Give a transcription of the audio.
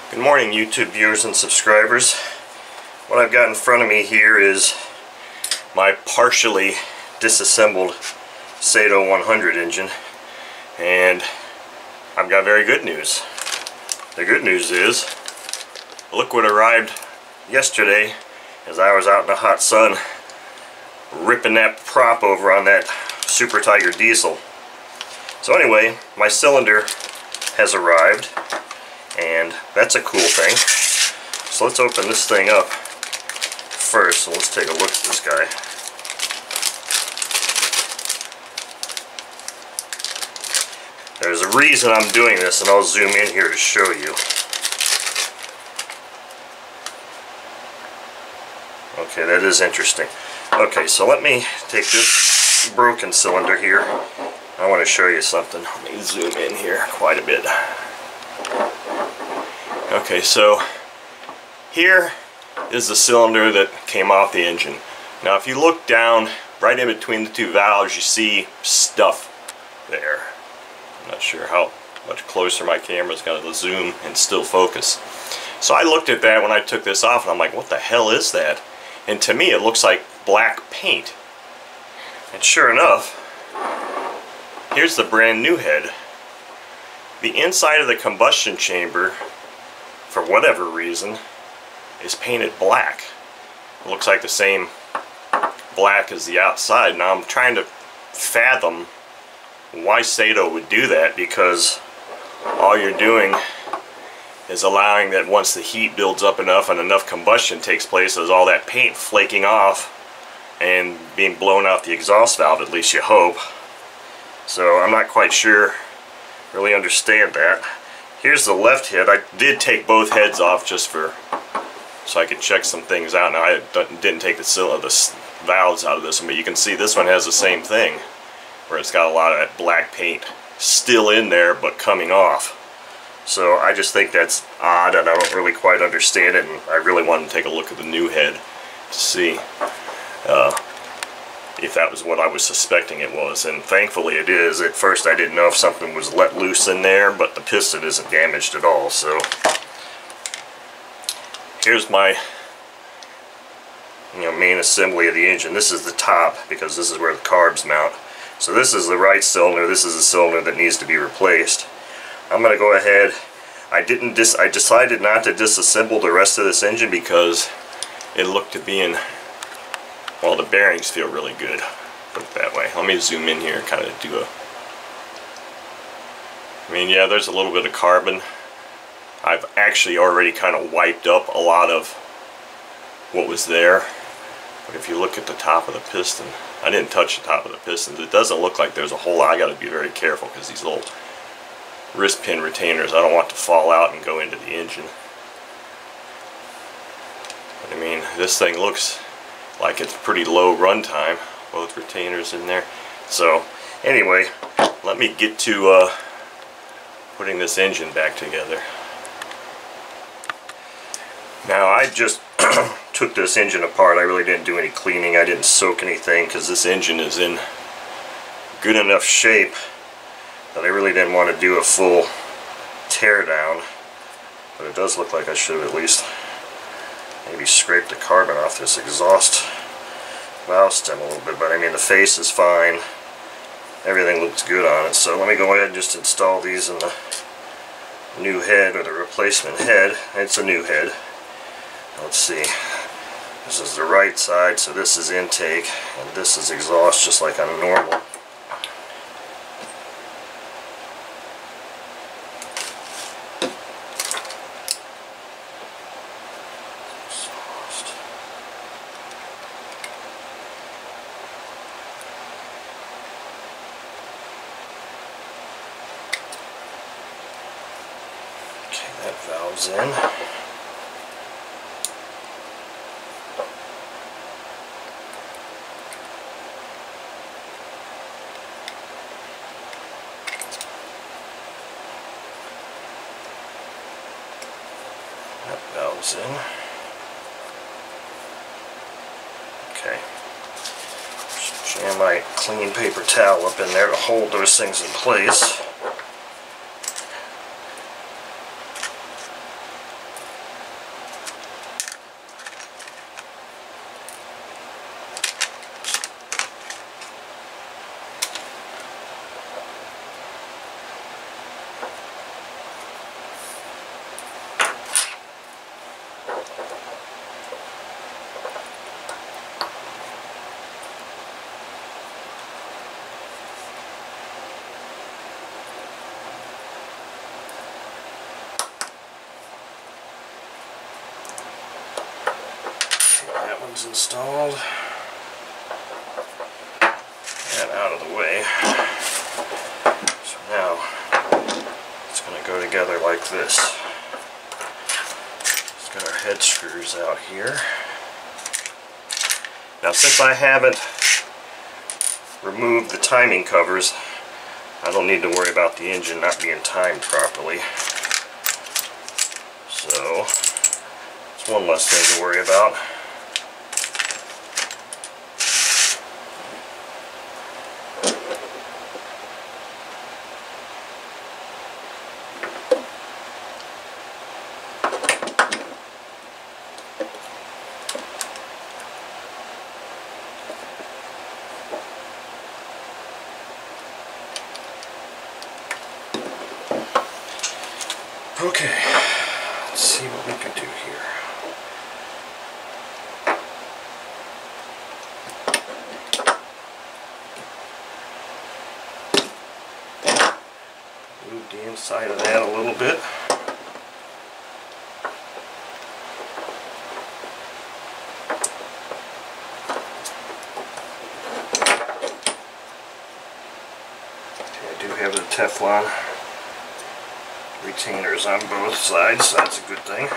Good morning, YouTube viewers and subscribers. What I've got in front of me here is my partially disassembled Saito 100 engine, and I've got very good news. The good news is, look what arrived yesterday as I was out in the hot sun ripping that prop over on that Super Tiger diesel. So anyway, my cylinder has arrived, and that's a cool thing. So let's open this thing up first, and let's take a look at this guy. There's a reason I'm doing this, and I'll zoom in here to show you. Okay, that is interesting. Okay, so let me take this broken cylinder here. I want to show you something. Let me zoom in here quite a bit. Okay, so here is the cylinder that came off the engine. Now if you look down right in between the two valves, you see stuff there. I'm not sure how much closer my camera's going to zoom and still focus. So I looked at that when I took this off, and I'm like, what the hell is that? And to me it looks like black paint. And sure enough, here's the brand new head. The inside of the combustion chamber, for whatever reason, is painted black. It looks like the same black as the outside. Now I'm trying to fathom why Saito would do that, because all you're doing is allowing that once the heat builds up enough and enough combustion takes place, there's all that paint flaking off and being blown out the exhaust valve, at least you hope. So I'm not quite sure, really understand that. Here's the left head. I did take both heads off just so I could check some things out. Now I didn't take the valves out of this one, but you can see this one has the same thing, where it's got a lot of that black paint still in there but coming off. So I just think that's odd, and I don't really quite understand it, and I really wanted to take a look at the new head to see if that was what I was suspecting it was, and thankfully it is. At first I didn't know if something was let loose in there, but the piston isn't damaged at all. So here's my main assembly of the engine. This is the top, because this is where the carbs mount. So this is the right cylinder. This is the cylinder that needs to be replaced. I'm going to go ahead. I decided not to disassemble the rest of this engine because it looked to be in, well, the bearings feel really good, put it that way. Let me zoom in here and kind of do yeah, there's a little bit of carbon. I've actually already kind of wiped up a lot of what was there. But if you look at the top of the piston, I didn't touch the top of the piston. It doesn't look like there's a whole lot. I got to be very careful, because these little wrist pin retainers, I don't want to fall out and go into the engine. But this thing looks like it's pretty low run time, both retainers in there. So anyway, let me get to putting this engine back together. Now I just took this engine apart. I really didn't do any cleaning. I didn't soak anything, because this engine is in good enough shape that I really didn't want to do a full tear down. But it does look like I should have at least maybe scrape the carbon off this exhaust valve stem a little bit, but the face is fine. Everything looks good on it. So let me go ahead and just install these in the new head, or the replacement head. It's a new head. Let's see. This is the right side, so this is intake, and this is exhaust, just like on a normal. That valve's in. That valve's in. Okay. Just jam my clean paper towel up in there to hold those things in place. things installed. That out of the way. So now it's going to go together like this. Let's get our head screws out here. Now since I haven't removed the timing covers, I don't need to worry about the engine not being timed properly. So it's one less thing to worry about. Okay, let's see what we can do here. Move the inside of that a little bit. Okay, I do have the Teflon retainers on both sides, so that's a good thing.